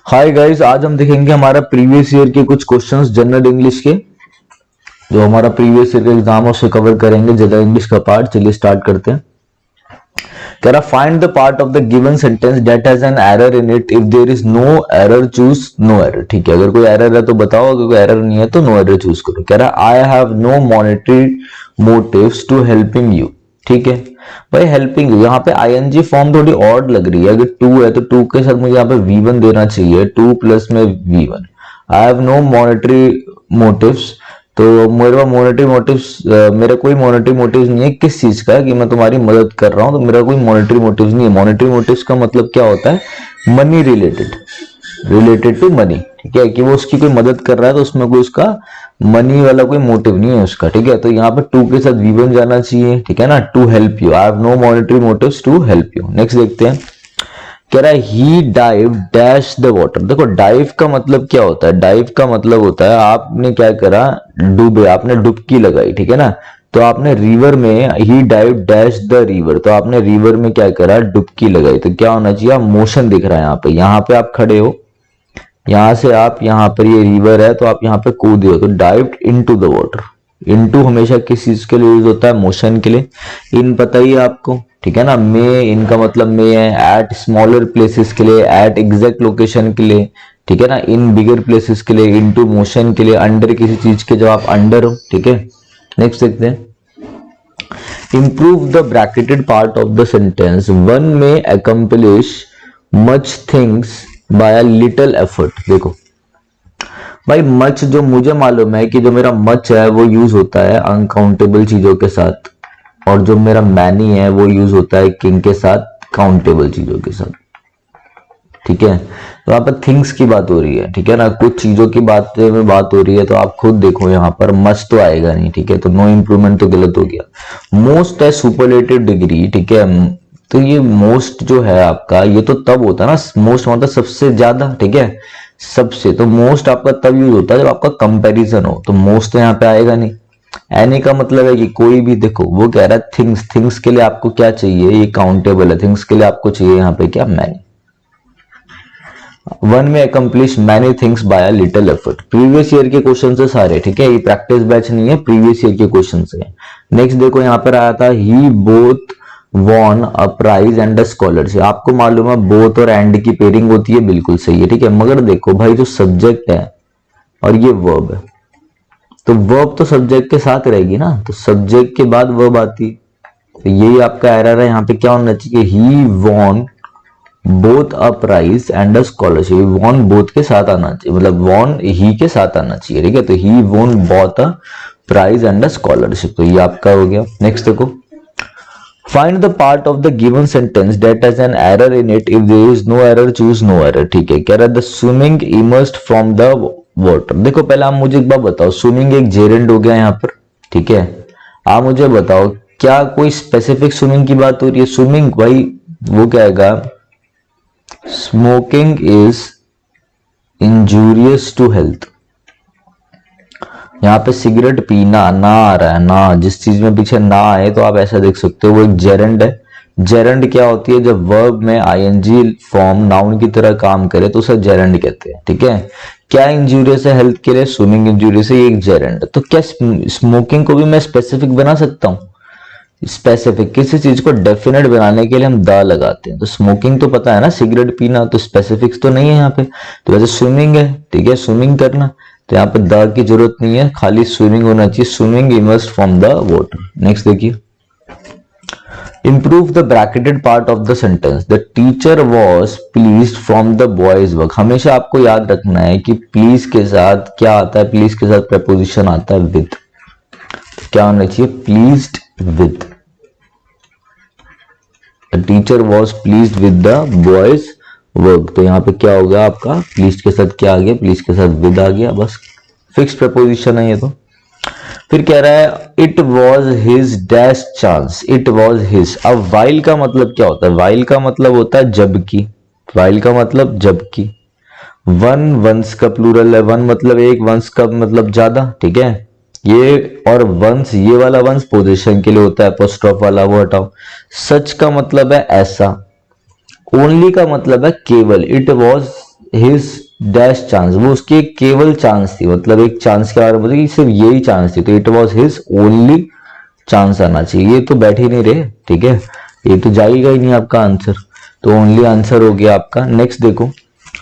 Hi guys, आज हम देखेंगे हमारा प्रीवियस ईयर के कुछ क्वेश्चंस जनरल इंग्लिश के। जो हमारा प्रीवियस ईयर का एग्जाम है उसे कवर करेंगे जनरल इंग्लिश का पार्ट। चलिए स्टार्ट करते हैं। कह रहा find the part of the given sentence that has an error in it, if there is no error choose no error. ठीक है, अगर कोई एरर है तो बताओ, अगर कोई एरर नहीं है तो नो एरर चूज करो। कह रहा I have no monetary motives to helping you. ठीक है भाई, हेल्पिंग यू यहाँ पे आईएनजी फॉर्म थोड़ी ऑड लग रही है। अगर टू है तो टू के साथ मुझे यहाँ पे V1 देना चाहिए, टू प्लस में V1। I have no monetary motives, तो मेरे पास मॉनेटरी मोटिव्स, मेरा कोई मॉनेटरी मोटिव्स नहीं है। किस चीज का कि मैं तुम्हारी मदद कर रहा हूं, तो मेरा कोई मॉनेटरी मोटिव्स नहीं है। मॉनेटरी मोटिव्स का मतलब क्या होता है? Money related, related to money. ठीक है, कि वो उसकी कोई मदद कर रहा है तो उसमें कोई उसका मनी वाला कोई मोटिव नहीं है उसका। ठीक है, तो यहाँ पे टू के साथ V1 जाना चाहिए। ठीक है ना, to help you. I have no monetary motives to help you. Next देखते हैं। कह रहा है he dive dash the water. देखो डाइव का मतलब क्या होता है? डाइव का मतलब होता है आपने क्या करा, डूबे, आपने डुबकी लगाई। ठीक है ना, तो आपने रिवर में, ही डाइव डैश द रिवर, तो आपने रिवर में क्या करा, डुबकी लगाई। तो क्या होना चाहिए? मोशन दिख रहा है यहाँ पे। यहाँ पे आप खड़े हो, यहां से आप, यहाँ पर ये रिवर है तो आप यहाँ पे कूदे हो, तो dived into the water. Into हमेशा किस चीज के लिए यूज होता है? मोशन के लिए। इन पता ही है आपको। ठीक है ना, मे, इनका मतलब मे है। एट स्मॉलर प्लेसेस के लिए, एट एग्जैक्ट लोकेशन के लिए। ठीक है ना, इन बिगर प्लेसेस के लिए, इनटू मोशन के लिए, अंडर किसी चीज के जब आप अंडर हो। ठीक है, नेक्स्ट देखते हैं। Improve the bracketed part of the sentence, one may accomplish much things by a little effort. देखो भाई, मच जो मुझे मालूम है कि जो मेरा मच है वो यूज होता है अनकाउंटेबल चीजों के साथ, और जो मेरा मैनी है वो यूज होता है किन के साथ? काउंटेबल चीजों के साथ। ठीक है, तो यहाँ पर थिंग्स की बात हो रही है। ठीक है ना, कुछ चीजों की बात में बात हो रही है, तो आप खुद देखो यहाँ पर मच तो आएगा नहीं। ठीक है, तो नो इंप्रूवमेंट तो गलत हो गया। मोस्ट है सुपरलेटिव डिग्री। ठीक है, तो ये मोस्ट जो है आपका, ये तो तब होता है ना, मोस्ट मतलब सबसे ज्यादा। ठीक है, सबसे, तो मोस्ट आपका तब यूज होता है जब आपका कंपैरिजन हो, तो मोस्ट तो यहाँ पे आएगा नहीं। एनी का मतलब है कि कोई भी। देखो वो कह रहा है थिंग्स, थिंग्स के लिए आपको क्या चाहिए? ये काउंटेबल है, थिंग्स के लिए आपको चाहिए यहाँ पे क्या? Many. One may accomplish many things by a little effort. Previous year के क्वेश्चन से सारे। ठीक है, ये प्रैक्टिस बैच नहीं है, प्रीवियस ईयर के क्वेश्चन से। नेक्स्ट देखो, यहाँ पर आया था he both won a prize and a scholarship. आपको मालूम है बोथ और एंड की पेयरिंग होती है, बिल्कुल सही है। ठीक है, मगर देखो भाई, जो सब्जेक्ट है और ये वर्ब है, तो वर्ब तो सब्जेक्ट के साथ रहेगी ना, तो सब्जेक्ट के बाद वर्ब आती है। तो यही आपका एरर है। यहाँ पे क्या होना चाहिए? He won both a prize and a scholarship. Won both के साथ आना चाहिए, मतलब वॉन ही के साथ आना चाहिए। ठीक है, तो he won both a prize and a scholarship, तो ये आपका हो गया। नेक्स्ट देखो, find the part of the given sentence that has an error in it, if there is no error choose no error. ठीक है, कह रहा है the swimming immersed from the water. देखो पहले आप मुझे एक बात बताओ, स्विमिंग एक जेरेंड हो गया यहाँ पर। ठीक है, आप मुझे बताओ क्या कोई स्पेसिफिक स्विमिंग की बात हो रही है? स्विमिंग भाई वो क्या आएगा? Smoking is injurious to health. यहाँ पे सिगरेट पीना ना आ रहा है ना, जिस चीज में पीछे ना आए तो आप ऐसा देख सकते हो, वो एक जेरेंड है। जेरेंड क्या होती है? जब वर्ब में आईएनजी फॉर्म नाउन की तरह काम करे तो उसे जेरेंड कहते हैं। ठीक है, क्या इंजूरियस है हेल्थ के लिए? स्विमिंग इंजूरियस है, एक जेरेंड। तो क्या स्मोकिंग को भी मैं स्पेसिफिक बना सकता हूँ? स्पेसिफिक किसी चीज को डेफिनेट बनाने के लिए हम द लगाते हैं। तो स्मोकिंग तो पता है ना, सिगरेट पीना, तो स्पेसिफिक्स तो नहीं है यहाँ पे। तो वैसे स्विमिंग है। ठीक है, स्विमिंग करना, तो यहाँ पे द की जरूरत नहीं है, खाली स्विमिंग होना चाहिए। Swimming immersed from the water. Next देखिए, improve the bracketed part of the sentence, the teacher was pleased from the boys work. हमेशा आपको याद रखना है कि प्लीज के साथ क्या आता है? प्लीज के साथ प्रपोजिशन आता है विद। क्या होना चाहिए? Pleased with. The teacher was pleased with the boys work, तो यहाँ पे क्या हो गया आपका? प्लीज के साथ क्या आ गया? प्लीज के साथ विद आ गया, बस फिक्स प्रपोजिशन है ये तो। फिर कह रहा है it was his dash chance, it was his. अब वाइल का मतलब क्या होता है? वाइल का मतलब होता है जबकि। वाइल का मतलब जबकि। वन वंस का प्लूरल है, वन मतलब एक, वंस का मतलब ज्यादा। ठीक है, ये और वंस, ये वाला वंस पोजीशन के लिए होता है, एपोस्ट्रोफ वाला वो हटाओ। सच का मतलब है ऐसा। ओनली का मतलब है केवल। It was his dash chance, वो उसकी एक केवल चांस थी, मतलब एक चांस के बारे में मतलब सिर्फ यही चांस थी, तो it was his only chance आना चाहिए। ये तो बैठ ही नहीं रहे, ठीक है, ये तो जाएगा ही नहीं आपका आंसर, तो ओनली आंसर हो गया आपका। नेक्स्ट देखो,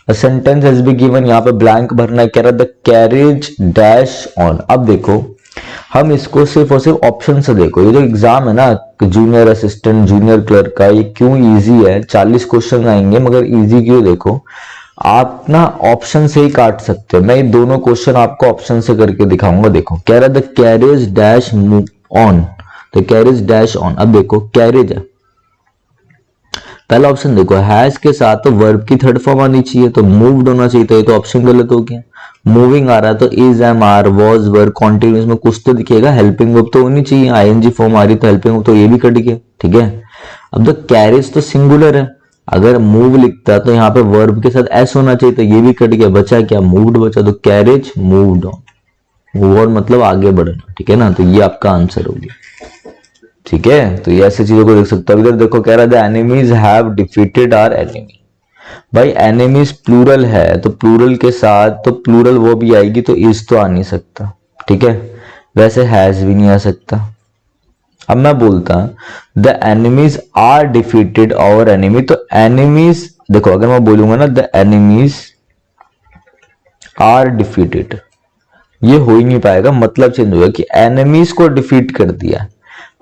a sentence has been given, यहाँ पे ब्लैंक भरना है, कह रहा द कैरेज डैश ऑन। अब देखो हम इसको सिर्फ और सिर्फ ऑप्शन से देखो, ये जो एग्जाम है ना जूनियर असिस्टेंट जूनियर क्लर्क का, ये क्यों इजी है, 40 क्वेश्चन आएंगे मगर इजी क्यों, देखो आप ना ऑप्शन से ही काट सकते हो। मैं ये दोनों क्वेश्चन आपको ऑप्शन से करके दिखाऊंगा। देखो कह रहा the carriage dash move on, the carriage dash on. अब देखो कैरेज है, पहला ऑप्शन देखो हैज के साथ तो वर्ब की थर्ड फॉर्म आनी चाहिए, तो मूव्ड होना चाहिए, तो ये तो ऑप्शन गलत हो गया। मूविंग आ रहा है तो is am are was were continuous में कुछ तो दिखेगा, हेल्पिंग वर्ब तो होनी चाहिए, आईएनजी फॉर्म आ रही तो हेल्पिंग वर्ब, तो ये भी कट गया, ठीक है। अब तो कैरेज तो सिंगुलर है, अगर मूव लिखता तो यहाँ पे वर्ब के साथ एस होना चाहिए, तो ये भी कट गया, बचा क्या, मूव्ड बचा, तो carriage moved on, move on मतलब आगे बढ़ना, ठीक है ना, तो ये आपका आंसर हो गया, ठीक है। तो ये ऐसी चीजों को देख सकते हो। इधर देखो कह रहा है the enemies have defeated our enemy, भाई एनिमीज प्लूरल है तो प्लूरल के साथ तो प्लूरल वो भी आएगी, तो इज तो आ नहीं सकता, ठीक है, वैसे हैज भी नहीं आ सकता। अब मैं बोलता the enemies are defeated our enemy, तो एनिमीज देखो अगर मैं बोलूंगा ना द एनिमीज आर डिफीटेड, ये हो ही नहीं पाएगा, मतलब चेंज होगा कि एनिमीज को डिफीट कर दिया,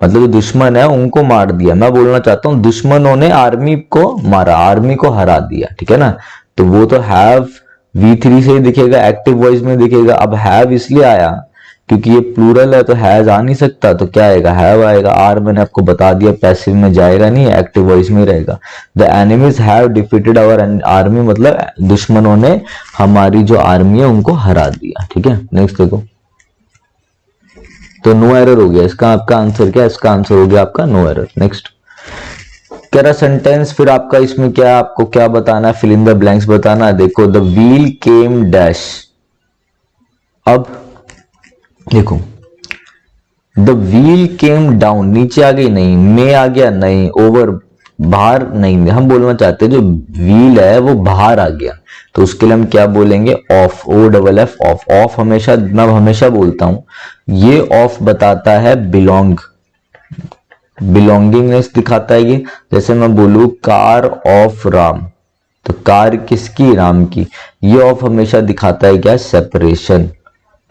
मतलब जो दुश्मन है उनको मार दिया। मैं बोलना चाहता हूं दुश्मनों ने आर्मी को मारा, आर्मी को हरा दिया, ठीक है ना, तो वो तो हैव V3 से ही दिखेगा, एक्टिव वॉइस में दिखेगा। अब हैव इसलिए आया क्योंकि ये प्लूरल है, तो हैज आ नहीं सकता, तो क्या आएगा, हैव आएगा। आर मैंने आपको बता दिया पैसिव में जाएगा नहीं, एक्टिव वॉइस में रहेगा। The enemies have defeated our army, मतलब दुश्मनों ने हमारी जो आर्मी है उनको हरा दिया, ठीक है। नेक्स्ट देखो, तो नो एरर हो गया, इसका आपका आंसर क्या है, इसका आंसर हो गया आपका नो एरर। नेक्स्ट कह रहा सेंटेंस, फिर आपका इसमें क्या आपको क्या बताना है, फिल इन द ब्लैंक्स बताना है। देखो द व्हील केम डैश, अब देखो द व्हील केम डाउन, नीचे आ गई नहीं, में आ गया नहीं, ओवर बाहर नहीं, हम बोलना चाहते हैं जो व्हील है वो बाहर आ गया, तो उसके लिए हम क्या बोलेंगे, off, O double F off. Off हमेशा मैं हमेशा बोलता हूं, ये ऑफ बताता है बिलोंग, बिलोंगिंगनेस दिखाता है ये। जैसे मैं बोलूं कार ऑफ राम, तो कार किसकी, राम की, ये ऑफ हमेशा दिखाता है क्या, सेपरेशन,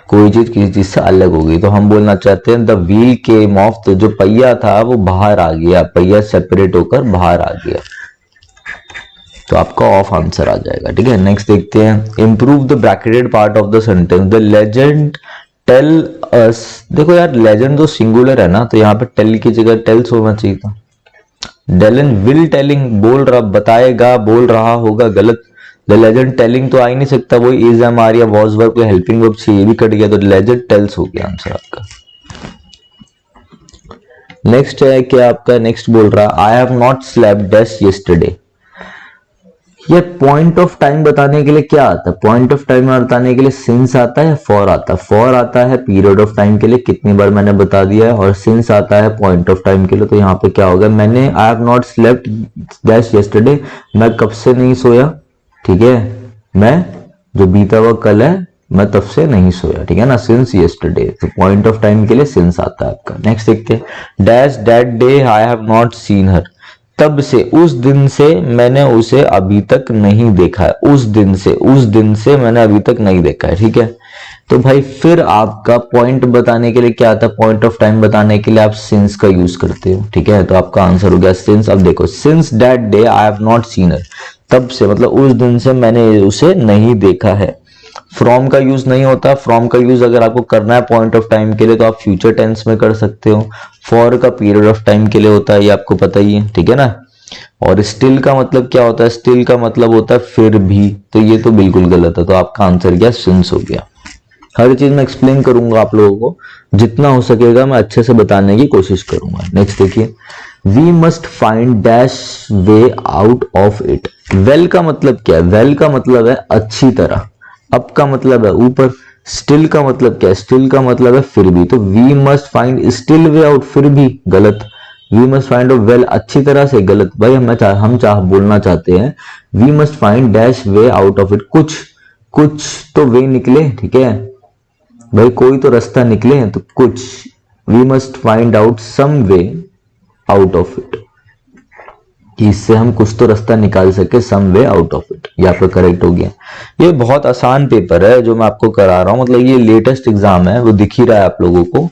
कोई चीज किसी चीज से अलग हो गई। तो हम बोलना चाहते हैं द व्हील केम ऑफ, तो जो पहिया था वो बाहर आ गया, पहिया सेपरेट होकर बाहर आ गया, तो आपका ऑफ आंसर आ जाएगा, ठीक है। नेक्स्ट देखते हैं, improve the bracketed part of the sentence, the legend tell us. देखो यार लेजेंड तो सिंगुलर है ना, तो यहाँ पे टेल की जगह टेल्स होना चाहिए था। डेलन विल टेलिंग, बोल रहा, बताएगा, बोल रहा होगा, गलत। द लेजेंड टेलिंग तो आ ही नहीं सकता, वो इज एम आर या वॉज वर्ब या हेल्पिंग वर्ब से, ये भी कट गया, तो लेजेंड टेल्स हो गया आंसर आपका। नेक्स्ट है क्या आपका, नेक्स्ट बोल रहा I have not slept dash yesterday. ये पॉइंट ऑफ टाइम बताने के लिए क्या आता है, पॉइंट ऑफ टाइम बताने के लिए सिंस आता है, फॉर आता है। फॉर आता है पीरियड ऑफ टाइम के लिए, कितनी बार मैंने बता दिया है, और सिंस आता है पॉइंट ऑफ टाइम के लिए। तो यहाँ पे क्या होगा, मैंने I have not slept that yesterday, मैं कब से नहीं सोया, ठीक है, मैं जो बीता हुआ कल है मैं तब से नहीं सोया, ठीक है ना, सिंस यस्टरडे, तो पॉइंट ऑफ टाइम के लिए सिंस आता है आपका। नेक्स्ट देखते हैं, dash that day I have not seen हर, तब से, उस दिन से मैंने उसे अभी तक नहीं देखा है, उस दिन से, उस दिन से मैंने अभी तक नहीं देखा है, ठीक है। तो भाई फिर आपका पॉइंट बताने के लिए क्या आता है, पॉइंट ऑफ टाइम बताने के लिए आप सिंस का यूज करते हो, ठीक है, तो आपका आंसर हो गया सिंस। अब देखो since that day I have not seen हर, तब से मतलब उस दिन से मैंने उसे नहीं देखा है। फ्रॉम का यूज नहीं होता, फ्रॉम का यूज अगर आपको करना है पॉइंट ऑफ टाइम के लिए तो आप फ्यूचर टेंस में कर सकते हो। फॉर का पीरियड ऑफ टाइम के लिए होता है, ये आपको पता ही है, ठीक है ना। और स्टिल का मतलब क्या होता है, स्टिल का मतलब होता है फिर भी, तो ये तो बिल्कुल गलत है, तो आपका आंसर क्या, सिंस हो गया। हर चीज मैं एक्सप्लेन करूंगा आप लोगों को, जितना हो सकेगा मैं अच्छे से बताने की कोशिश करूंगा। नेक्स्ट देखिए, we must find dash way out of it. Well का मतलब क्या है, वेल का मतलब है अच्छी तरह, अप का मतलब है ऊपर, स्टिल का मतलब क्या है, स्टिल का मतलब है फिर भी, तो we must find still way out, फिर भी गलत, वी मस्ट फाइंड वेल अच्छी तरह से, गलत भाई हम बोलना चाहते हैं we must find dash way out of it, कुछ तो वे निकले, ठीक है भाई, कोई तो रास्ता निकले, तो कुछ, we must find out some way out of it, कि इससे हम कुछ तो रास्ता निकाल सके, some way out of it, ये आपका करेक्ट हो गया। ये बहुत आसान पेपर है जो मैं आपको करा रहा हूं, मतलब ये लेटेस्ट एग्जाम है, वो दिख ही रहा है आप लोगों को,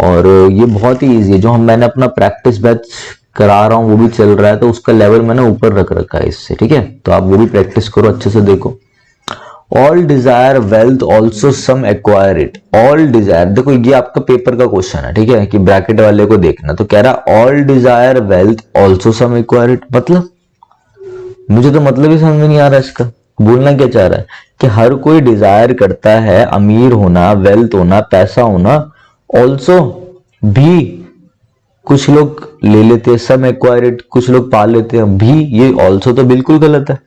और ये बहुत ही इजी है। जो मैंने अपना प्रैक्टिस बैच करा रहा हूँ वो भी चल रहा है, तो उसका लेवल मैंने ऊपर रख रखा है इससे, ठीक है, तो आप वो भी प्रैक्टिस करो, अच्छे से देखो। All desire wealth also some acquire it, all desire, देखो ये आपका पेपर का क्वेश्चन है, ठीक है, कि ब्रैकेट वाले को देखना, तो कह रहा all desire wealth also some acquire it, मतलब मुझे तो मतलब ही समझ में नहीं आ रहा इसका, बोलना क्या चाह रहा है कि हर कोई डिजायर करता है अमीर होना, वेल्थ होना, पैसा होना, ऑल्सो भी कुछ लोग ले लेते हैं, सम एक्वायर इट कुछ लोग पा लेते हैं भी, ये ऑल्सो तो बिल्कुल गलत है।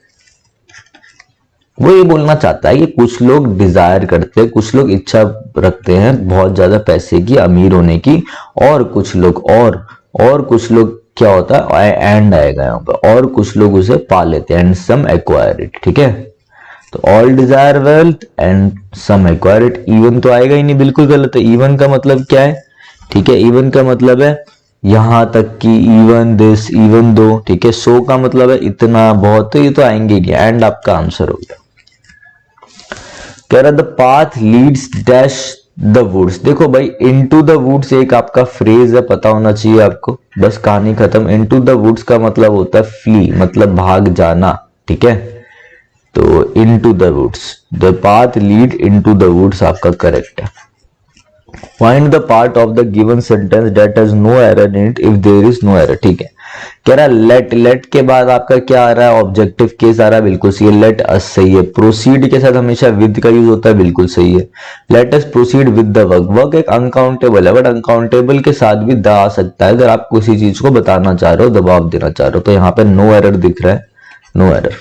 वो ये बोलना चाहता है कि कुछ लोग डिजायर करते हैं, कुछ लोग इच्छा रखते हैं बहुत ज्यादा पैसे की, अमीर होने की, और कुछ लोग और कुछ लोग क्या होता है, एंड आएगा यहाँ पर, और कुछ लोग उसे पा लेते हैं, एंड सम एक्वायर इट, ठीक है, तो all desire wealth and some acquire it, even तो आएगा ही नहीं, बिल्कुल गलत है। इवन का मतलब क्या है, ठीक है, इवन का मतलब है यहां तक कि, इवन दिस, इवन दो, ठीक है, सो का मतलब है इतना, बहुत, तो ये तो आएंगे नहीं, एंड आपका आंसर हो गया। कह रहा the path leads dash the woods, देखो भाई इनटू द वुड्स एक आपका फ्रेज है, पता होना चाहिए आपको, बस कहानी खत्म। इनटू द वुड्स का मतलब होता है फ्ली, मतलब भाग जाना, ठीक है, तो into the woods, the path lead into the woods आपका करेक्ट है। Find the part of the given sentence that has no error in it if there is no error, ठीक है, कह रहा लेट के बाद आपका क्या आ रहा है, ऑब्जेक्टिव केस आ रहा है, बिल्कुल सही है, लेट अस सही है, प्रोसीड के साथ हमेशा विद का यूज होता है, बिल्कुल सही है, let us proceed with the work, work एक अनकाउंटेबल है, बट अनकाउंटेबल के साथ भी द आ सकता है अगर आप किसी चीज को बताना चाह रहे हो, दबाव देना चाह रहे हो, तो यहाँ पे नो एरर दिख रहा है, नो एरर।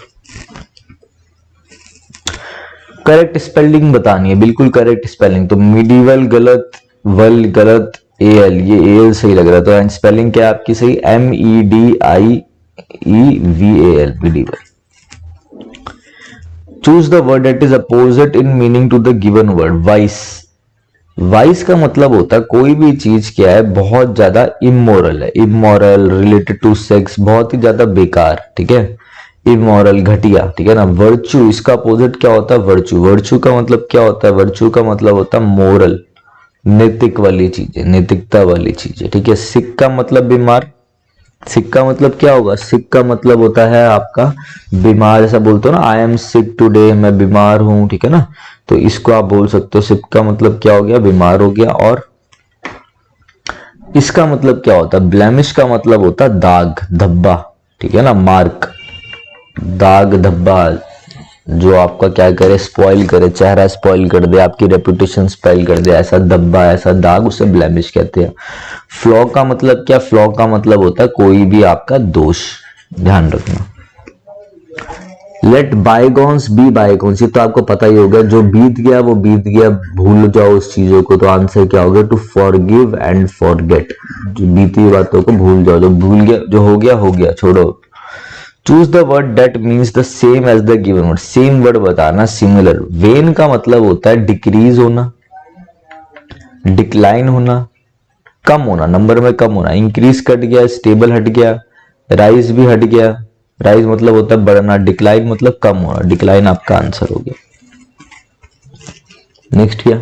करेक्ट स्पेलिंग बतानी है, बिल्कुल करेक्ट स्पेलिंग, तो मिडिवल गलत, वल गलत, एल, ये एल सही लग रहा है, तो एंड स्पेलिंग क्या आपकी सही, MEDIEVAL, medieval. Choose the word that is opposite in meaning to the given word, vice, vice का मतलब होता है कोई भी चीज क्या है, बहुत ज्यादा इमोरल है, इमोरल, रिलेटेड टू सेक्स, बहुत ही ज्यादा बेकार, ठीक है, इमोरल, घटिया, ठीक है ना। वर्च्यू, इसका अपोजिट क्या होता है, वर्च्यू, वर्च्यू का मतलब क्या होता है, वर्च्यू का मतलब होता है मोरल, नैतिक वाली चीजें, नैतिकता वाली चीजें, ठीक है। सिक का मतलब बीमार, सिक का मतलब क्या होगा, सिक का मतलब होता है आपका बीमार, ऐसा बोलते हो ना, आई एम सिक टुडे, मैं बीमार हूं, ठीक है ना, तो इसको आप बोल सकते हो, सिक का मतलब क्या हो गया, बीमार हो गया। और इसका मतलब क्या होता है, ब्लेमिश का मतलब होता है दाग, धब्बा, ठीक है ना, मार्क, दाग, धब्बा, जो आपका क्या करे, स्पॉइल करे, चेहरा स्पॉइल कर दे, आपकी रेपुटेशन स्पॉइल कर दे, ऐसा धब्बा, ऐसा दाग, उसे ब्लेमिश कहते हैं। फ्लॉ का मतलब क्या, फ्लॉ का मतलब होता है कोई भी आपका दोष, ध्यान रखना। लेट बायगॉन्स बी बायगॉन्स, ये तो आपको पता ही होगा, जो बीत गया वो बीत गया, भूल जाओ उस चीजों को, तो आंसर क्या होगा, टू फॉरगिव एंड फॉरगेट, जो बीती हुई बातों को भूल जाओ, जो भूल गया, जो हो गया छोड़ो। Choose the word that means the same as the given word, same word बताना, सिमिलर। वेन का मतलब होता है डिक्रीज होना, डिक्लाइन होना, कम होना, नंबर में कम होना। इंक्रीज कट गया, स्टेबल हट गया, राइज भी हट गया, राइज मतलब होता है बढ़ना, डिक्लाइन मतलब कम होना, डिक्लाइन आपका आंसर हो गया। नेक्स्ट क्या,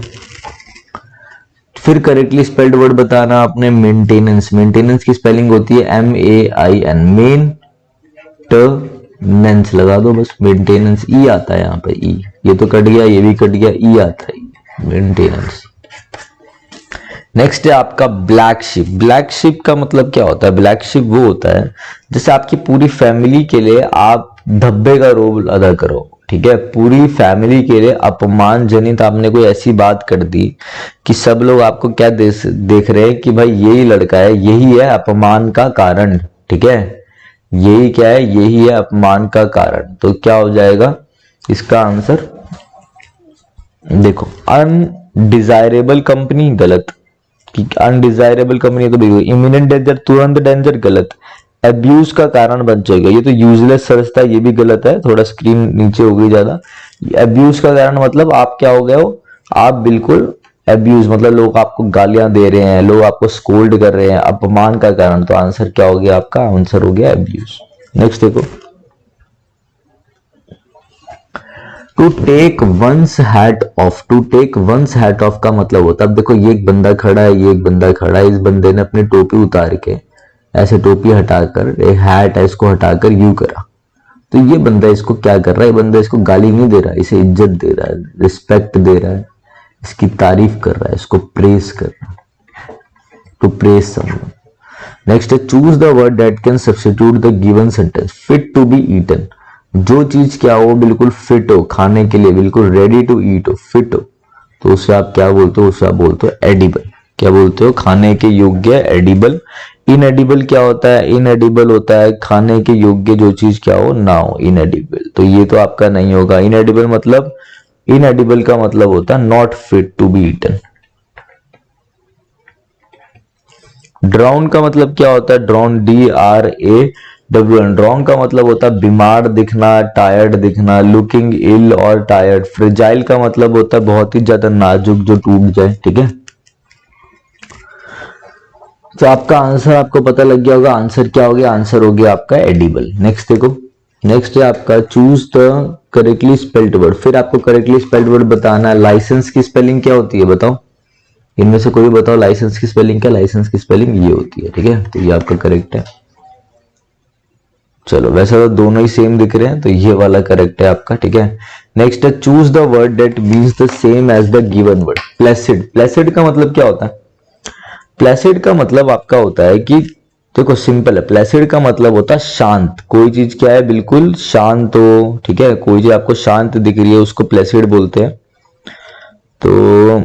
फिर करेक्टली स्पेल्ड वर्ड बताना आपने, मेंटेनेंस, मेंटेनेंस की स्पेलिंग होती है MAIN, मेन नेंस लगा दो बस, मेंटेनेंस, ई आता है यहाँ पे, ई, ये तो कट गया, ये भी कट गया, ई आता है, मेंटेनेंस। नेक्स्ट है आपका ब्लैक शिप, ब्लैक शिप का मतलब क्या होता है, ब्लैक शिप वो होता है जैसे आपकी पूरी फैमिली के लिए आप धब्बे का रोल अदा करो, ठीक है, पूरी फैमिली के लिए अपमानजनित आपने कोई ऐसी बात कर दी कि सब लोग आपको क्या देख रहे हैं कि भाई यही लड़का है, यही है अपमान का कारण, ठीक है, यही क्या है, यही है अपमान का कारण, तो क्या हो जाएगा इसका आंसर, देखो अनडिजायरेबल कंपनी गलत, कि अनडिजायरेबल कंपनी तो भी, इमिनेंट डेंजर तुरंत डेंजर गलत, अब्यूज का कारण बन जाएगा, ये तो यूजलेस सर्च था, ये भी गलत है, थोड़ा स्क्रीन नीचे हो गई ज्यादा। अब्यूज का कारण मतलब आप क्या हो गए हो, आप बिल्कुल अब्यूज मतलब लोग आपको गालियां दे रहे हैं, लोग आपको स्कोल्ड कर रहे हैं, अपमान का कारण, तो आंसर क्या हो गया आपका, आंसर हो गया अब्यूज। नेक्स्ट देखो, to take one's hat off, to take one's hat off का मतलब होता है, अब देखो ये एक बंदा खड़ा है, ये एक बंदा खड़ा है, इस बंदे ने अपनी टोपी उतार के ऐसे टोपी हटाकर, एक हैट है इसको हटाकर यूं करा, तो ये बंदा इसको क्या कर रहा है, ये बंदा इसको गाली नहीं दे रहा है, इसे इज्जत दे रहा है, रिस्पेक्ट दे रहा है, इसकी तारीफ कर रहा है, इसको प्रेस कर रहा है, टू प्रेस समवन। नेक्स्ट है choose the word that can substitute the given sentence, fit to be eaten, जो चीज क्या हो बिल्कुल फिट हो खाने के लिए, बिल्कुल रेडी टू ईट हो, फिट हो, तो उसे आप क्या बोलते हो, उसे आप बोलते हो एडिबल। क्या बोलते हो, खाने के योग्य, एडिबल। इनएडिबल क्या होता है, इनएडिबल होता है खाने के योग्य जो चीज क्या हो ना हो, इनएडिबल, तो ये तो आपका नहीं होगा। इनएडिबल मतलब, इनएडिबल का मतलब होता है not fit to be eaten. Drown का मतलब क्या होता है, ड्राउन DRAWN, ड्राउन का मतलब होता है बीमार दिखना, टायर्ड दिखना, लुकिंग इल और टायर्ड। फ्रेजाइल का मतलब होता है बहुत ही ज्यादा नाजुक, जो टूट जाए, ठीक है। तो आपका आंसर आपको पता लग गया होगा, आंसर क्या हो गया, आंसर हो गया आपका एडिबल। नेक्स्ट देखो, नेक्स्ट है आपका choose the correctly spelled word, फिर आपको करेक्टली स्पेल्ड वर्ड बताना है। लाइसेंस की स्पेलिंग क्या होती है बताओ, इनमें से कोई बताओ लाइसेंस की स्पेलिंग क्या, लाइसेंस की स्पेलिंग ये होती है, ठीक है, तो ये आपका करेक्ट है। चलो वैसे तो दोनों ही सेम दिख रहे हैं, तो ये वाला करेक्ट है आपका, ठीक है। नेक्स्ट है choose the word that means the same as the given word, placid. Placid का मतलब क्या होता है, प्लेसिड का मतलब आपका होता है कि देखो सिंपल है, प्लेसिड का मतलब होता है शांत, कोई चीज क्या है बिल्कुल शांत हो, ठीक है, कोई चीज आपको शांत दिख रही है उसको प्लेसिड बोलते हैं। तो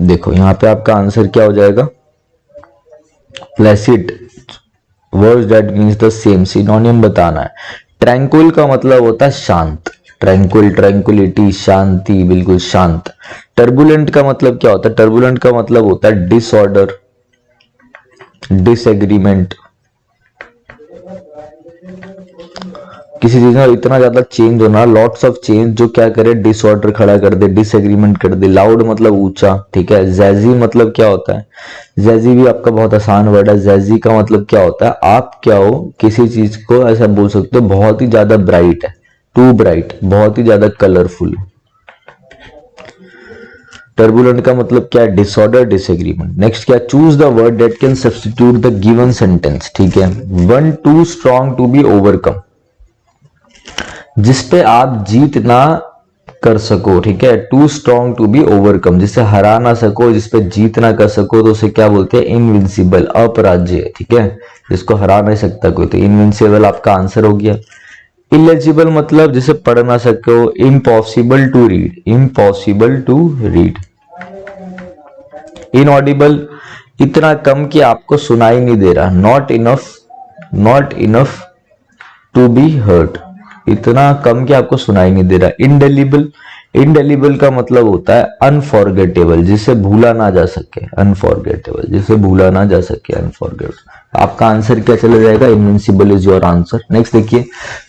देखो यहाँ पे आपका आंसर क्या हो जाएगा, Placid words that means the same, synonym बताना है। ट्रैंक्विल का मतलब होता है शांत, ट्रैंक्विल, ट्रैंक्विलिटी, शांति, बिल्कुल शांत। टर्बुलेंट का मतलब क्या होता है, टर्बुलेंट का मतलब होता है डिसऑर्डर, डिसएग्रीमेंट, किसी चीज में इतना ज्यादा चेंज होना, लॉट्स ऑफ चेंज, जो क्या करे डिसऑर्डर खड़ा कर दे, डिसएग्रीमेंट कर दे। लाउड मतलब ऊंचा, ठीक है। जैजी मतलब क्या होता है, जैजी भी आपका बहुत आसान वर्ड है। जैजी का मतलब क्या होता है, आप क्या हो, किसी चीज को ऐसा बोल सकते हो बहुत ही ज्यादा ब्राइट है, टू ब्राइट, बहुत ही ज्यादा कलरफुल। टर्बुलेंट का मतलब क्या है, डिसऑर्डर, डिसएग्रीमेंट। नेक्स्ट क्या, choose the word that can substitute the given sentence, ठीक है। One too strong to be overcome, जिसपे आप जीत ना कर सको, ठीक है। Too strong to be overcome, जिसे हरा ना सको, जिसपे जीत ना कर सको, तो उसे क्या बोलते हैं, इनविंसिबल, अपराज्य, ठीक है, जिसको हरा नहीं सकता कोई, तो इनविंसिबल आपका आंसर हो गया। इलेजिबल मतलब जिसे पढ़ ना सको, impossible to read, impossible to read. Inaudible, इतना कम कि आपको सुनाई नहीं दे रहा, not enough, not enough to be heard, इतना कम कि आपको सुनाई नहीं दे रहा। इंडेलिबल, इंडेलिबल का मतलब होता है अनफॉरगेटेबल, जिसे भूला ना जा सके, अनफॉरगेटेबल, जिसे भूला ना जा सके, अनफॉरगेटेबल। आपका आंसर क्या चला जाएगा, invincible is your answer. Next देखिए,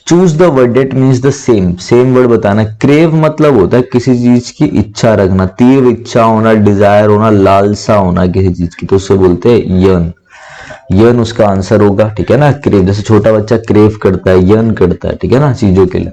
choose the word that means the same, same word बताना। क्रेव मतलब होता है किसी चीज की इच्छा रखना, तीव्र इच्छा होना, डिजायर होना, लालसा होना किसी चीज की, तो उससे बोलते हैं यर्न, यर्न उसका आंसर होगा, ठीक है ना। क्रेव, जैसे छोटा बच्चा क्रेव करता है, यर्न करता है, ठीक है ना, चीजों के लिए।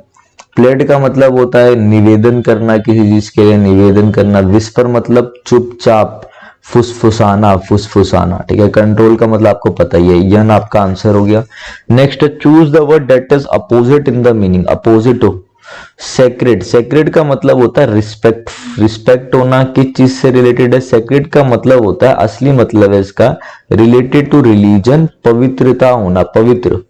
प्लेड का मतलब होता है निवेदन करना, किसी चीज के लिए निवेदन करना। विस्पर मतलब चुपचाप, फुसफुसाना, फुसफुसाना, ठीक है। कंट्रोल का मतलब आपको पता ही है, यर्न आपका आंसर हो गया। Next, choose the word that is opposite in the meaning, opposite हो। सेक्रेड, सेक्रेड का मतलब होता है रिस्पेक्ट, रिस्पेक्ट होना, किस चीज से रिलेटेड है। सेक्रेड का मतलब होता है, असली मतलब है इसका, रिलेटेड टू रिलीजन, पवित्रता होना, पवित्र।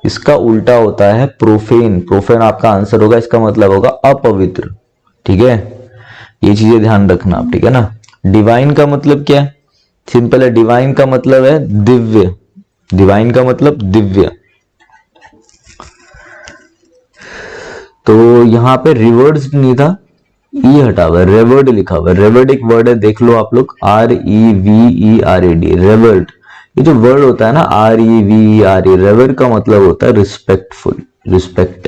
इसका उल्टा होता है प्रोफेन, प्रोफेन आपका आंसर होगा, इसका मतलब होगा अपवित्र, ठीक है। ये चीजें ध्यान रखना आप, ठीक है ना। डिवाइन का मतलब क्या है, सिंपल है, डिवाइन का मतलब है दिव्य, डिवाइन का मतलब दिव्य। तो यहां पे रिवर्स नहीं था, ई हटा हुआ है, रेवर्ड लिखा हुआ है। रेवर्ड एक वर्ड है, देख लो आप लोग, REVERD, रेवर्ड। ये जो वर्ड होता है ना REVERD, रेवर्ड का मतलब होता है respectful, respect.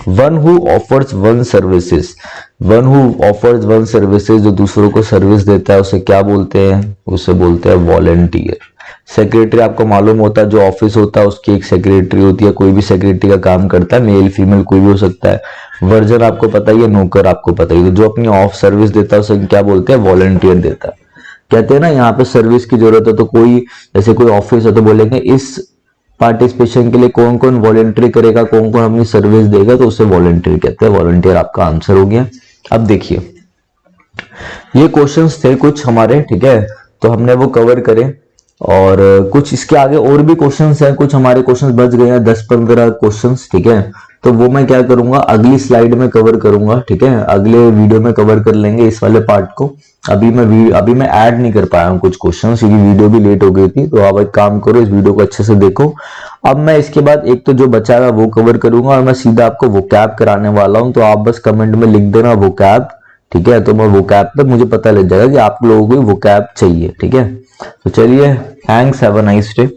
One who offers one services, one who offers one services, जो दूसरों को सर्विस देता है उसे क्या बोलते हैं, उसे बोलते हैं वॉलंटियर। सेक्रेटरी आपको मालूम होता है, जो ऑफिस होता है उसकी एक सेक्रेटरी होती है, कोई भी सेक्रेटरी का काम करता है, मेल फीमेल कोई भी हो सकता है। वर्जन आपको पता ही है, नौकर आपको पता ही है, जो अपनी ऑफ सर्विस देता है उसे क्या बोलते हैं, वॉलंटियर देता है। कहते हैं ना यहाँ पे सर्विस की जरूरत है, तो कोई जैसे कोई ऑफिस है तो बोलेंगे इस पार्टिसिपेशन के लिए कौन कौन वॉलंटियर करेगा, कौन कौन अपनी सर्विस देगा, तो उसे वॉलंटियर कहते हैं। वॉलंटियर आपका आंसर हो गया। अब देखिए ये क्वेश्चंस थे कुछ हमारे, ठीक है, तो हमने वो कवर करे। और कुछ इसके आगे और भी क्वेश्चंस हैं, कुछ हमारे क्वेश्चंस बच गए हैं 10-15 क्वेश्चंस, ठीक है। तो वो मैं क्या करूंगा, अगली स्लाइड में कवर करूंगा, ठीक है, अगले वीडियो में कवर कर लेंगे इस वाले पार्ट को। अभी मैं ऐड नहीं कर पाया हूँ कुछ क्वेश्चंस, क्योंकि वीडियो भी लेट हो गई थी। तो आप एक काम करो, इस वीडियो को अच्छे से देखो। अब मैं इसके बाद एक तो जो बचा है वो कवर करूंगा, और मैं सीधा आपको वोकैब कराने वाला हूं। तो आप बस कमेंट में लिख देना वोकैब, ठीक है। तो मैं वोकैब पे मुझे पता लग जाएगा कि आप लोगों को वोकैब चाहिए, ठीक है। तो चलिए, thanks, have a nice day.